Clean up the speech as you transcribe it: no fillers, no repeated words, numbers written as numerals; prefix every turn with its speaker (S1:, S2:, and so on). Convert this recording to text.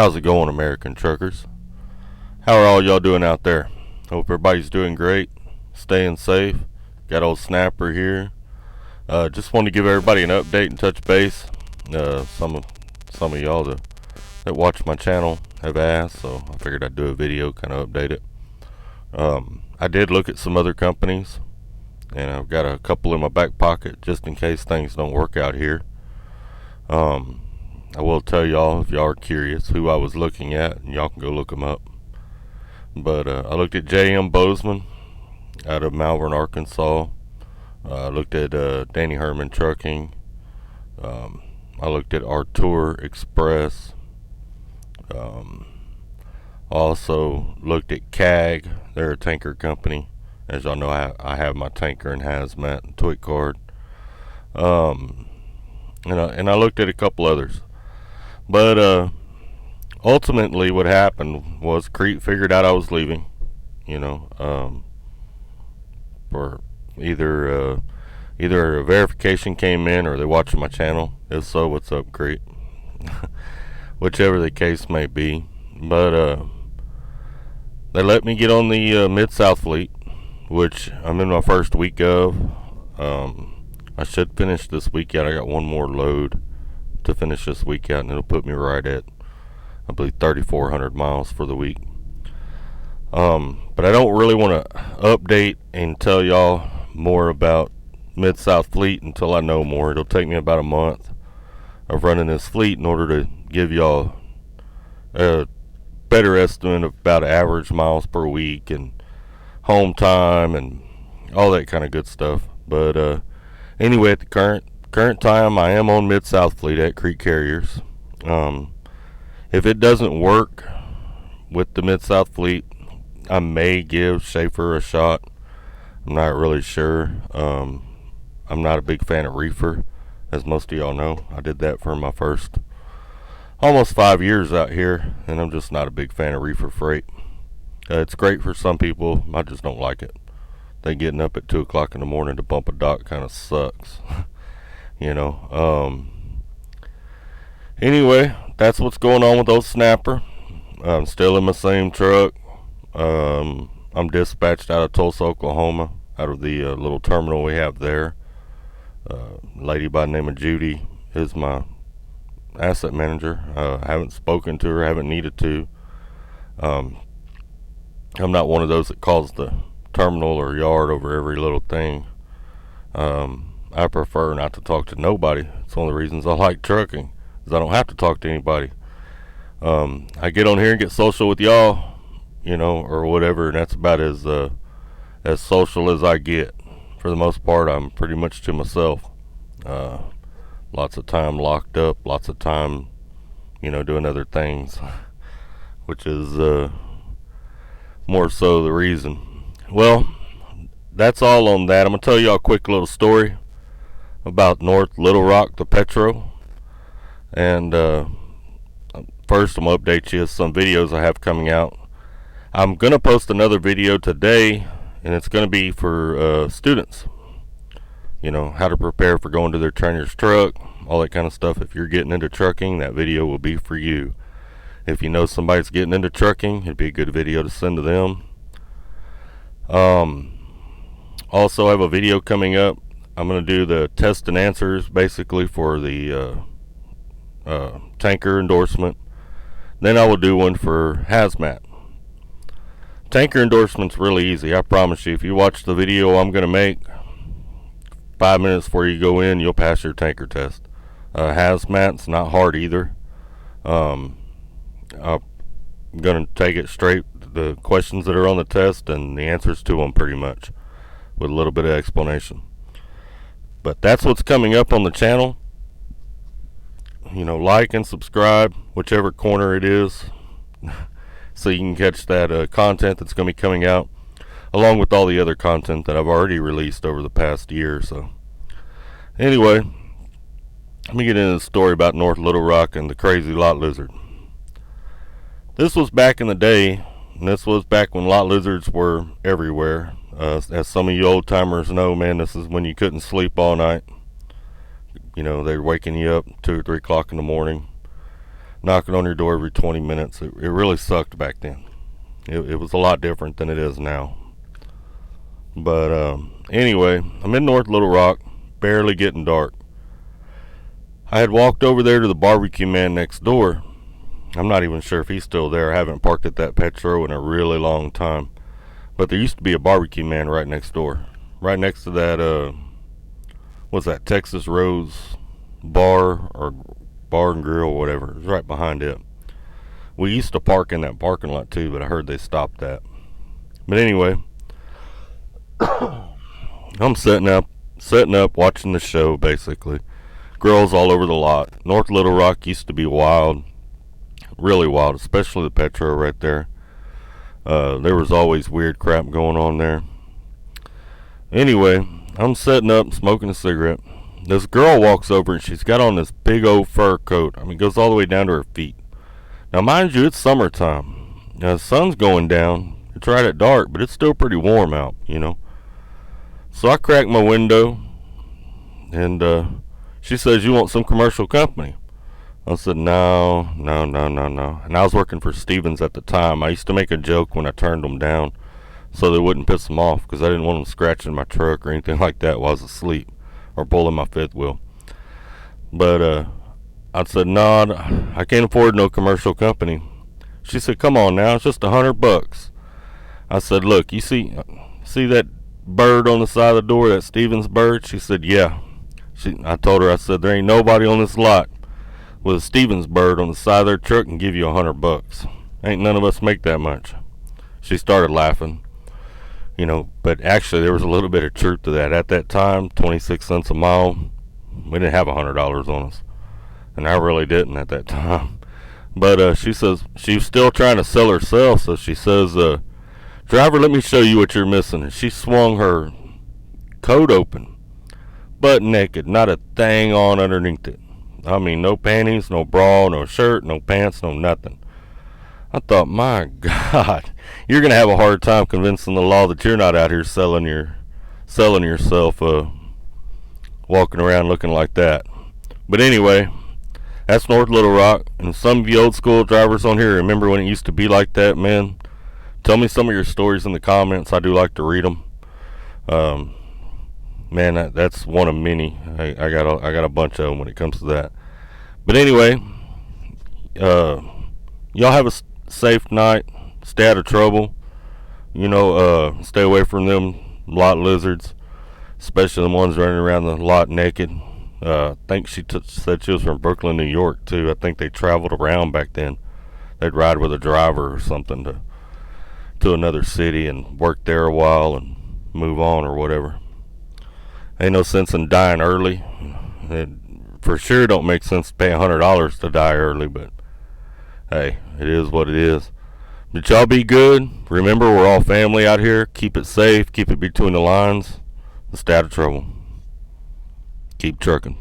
S1: How's it going, American truckers? How are all y'all doing out there? Hope everybody's doing great, staying safe. Got old Snapper here. Just wanted to give everybody an update and touch base. Some of y'all that watch my channel have asked, so I figured I'd do a video, kind of update it. I did look at some other companies, and I've got a couple in my back pocket just in case things don't work out here. I will tell y'all, if y'all are curious, who I was looking at, and y'all can go look them up. But I looked at J.M. Bozeman out of Malvern, Arkansas. I looked at Danny Herman Trucking. I looked at Artur Express. Also looked at CAG. They're a tanker company. As y'all know, I have my tanker and hazmat and TWIC card. And I looked at a couple others. But ultimately what happened was Crete figured out I was leaving. For either a verification came in or they watched my channel. If so, what's up, Crete? Whichever the case may be. But they let me get on the Mid-South fleet, which I'm in my first week of. I should finish this week out. I got one more load to finish this week out, and it'll put me right at, I believe, 3,400 miles for the week. But I don't really want to update and tell y'all more about Mid-South Fleet until I know more. It'll take me about a month of running this fleet in order to give y'all a better estimate of about average miles per week and home time and all that kind of good stuff. But anyway, at the current time, I am on Mid-South Fleet at Crete Carriers. If it doesn't work with the Mid-South Fleet, I may give Schaefer a shot. I'm not really sure. I'm not a big fan of reefer, as most of y'all know. I did that for my first almost 5 years out here, and I'm just not a big fan of reefer freight. It's great for some people. I just don't like it. They getting up at 2 o'clock in the morning to bump a dock kind of sucks. Anyway, that's what's going on with old Snapper. I'm still in my same truck. I'm dispatched out of Tulsa, Oklahoma, out of the little terminal we have there. Lady by the name of Judy is my asset manager. I haven't spoken to her, haven't needed to. I'm not one of those that calls the terminal or yard over every little thing. I prefer not to talk to nobody. It's one of the reasons I like trucking, is I don't have to talk to anybody. I get on here and get social with y'all, or whatever, and that's about as social as I get. For the most part, I'm pretty much to myself. Lots of time locked up, lots of time, doing other things, which is more so the reason. Well, that's all on that. I'm going to tell y'all a quick little story about North Little Rock, the Petro. And first, I'm going to update you with some videos I have coming out. I'm going to post another video today, and it's going to be for students. How to prepare for going to their trainer's truck, all that kind of stuff. If you're getting into trucking, that video will be for you. If you know somebody's getting into trucking, it'd be a good video to send to them. Also, I have a video coming up. I'm going to do the test and answers, basically, for the tanker endorsement. Then I will do one for hazmat. Tanker endorsement's really easy. I promise you, if you watch the video I'm going to make, 5 minutes before you go in, you'll pass your tanker test. Hazmat's not hard either. I'm going to take it straight, the questions that are on the test and the answers to them pretty much, with a little bit of explanation. But that's what's coming up on the channel. Like and subscribe, whichever corner it is, so you can catch that content that's going to be coming out, along with all the other content that I've already released over the past year or so. Anyway, let me get into the story about North Little Rock and the crazy lot lizard. This was back in the day, and this was back when lot lizards were everywhere. As some of you old timers know, man, this is when you couldn't sleep all night. They're waking you up 2 or 3 o'clock in the morning. knocking on your door every 20 minutes. It really sucked back then. It was a lot different than it is now. But anyway, I'm in North Little Rock, barely getting dark. I had walked over there to the barbecue man next door. I'm not even sure if he's still there. I haven't parked at that Petro in a really long time. But there used to be a barbecue man right next door. Right next to that, what's that, Texas Rose bar or bar and grill or whatever. It was right behind it. We used to park in that parking lot too, but I heard they stopped that. But anyway, I'm setting up, watching the show basically. Girls all over the lot. North Little Rock used to be wild, really wild, especially the Petro right there. There was always weird crap going on there. Anyway, I'm setting up, smoking a cigarette. This girl walks over and she's got on this big old fur coat. I mean, it goes all the way down to her feet. Now, mind you, it's summertime. Now, the sun's going down. It's right at dark, but it's still pretty warm out, you know. So I crack my window, and she says, "You want some commercial company?" I said, no. And I was working for Stevens at the time. I used to make a joke when I turned them down so they wouldn't piss them off, because I didn't want them scratching my truck or anything like that while I was asleep or pulling my fifth wheel. But I said, no, I can't afford no commercial company. She said, come on now, it's just $100. I said, look, you see that bird on the side of the door, that Stevens bird? She said, yeah. I told her, I said, there ain't nobody on this lot with a Stevens bird on the side of their truck and give you $100. Ain't none of us make that much. She started laughing, you know, but actually there was a little bit of truth to that. At that time, 26 cents a mile, we didn't have $100 on us, and I really didn't at that time. But she says she was still trying to sell herself, so she says, driver, let me show you what you're missing. And she swung her coat open, butt naked, not a thing on underneath it. I mean, no panties, no bra, no shirt, no pants, no nothing. I thought, my God, you're gonna have a hard time convincing the law that you're not out here selling yourself, walking around looking like that. But anyway, that's North Little Rock, and some of you old school drivers on here remember when it used to be like that, man. Tell me some of your stories in the comments. I do like to read them. Man, that's one of many. I got a bunch of them when it comes to that. But anyway, y'all have a safe night. Stay out of trouble. You know, stay away from them lot lizards, especially the ones running around the lot naked. I think she said she was from Brooklyn, New York, too. I think they traveled around back then. They'd ride with a driver or something to another city and work there a while and move on or whatever. Ain't no sense in dying early. It for sure don't make sense to pay $100 to die early, but hey, it is what it is. But y'all be good. Remember, we're all family out here. Keep it safe. Keep it between the lines. Stay out of trouble. Keep trucking.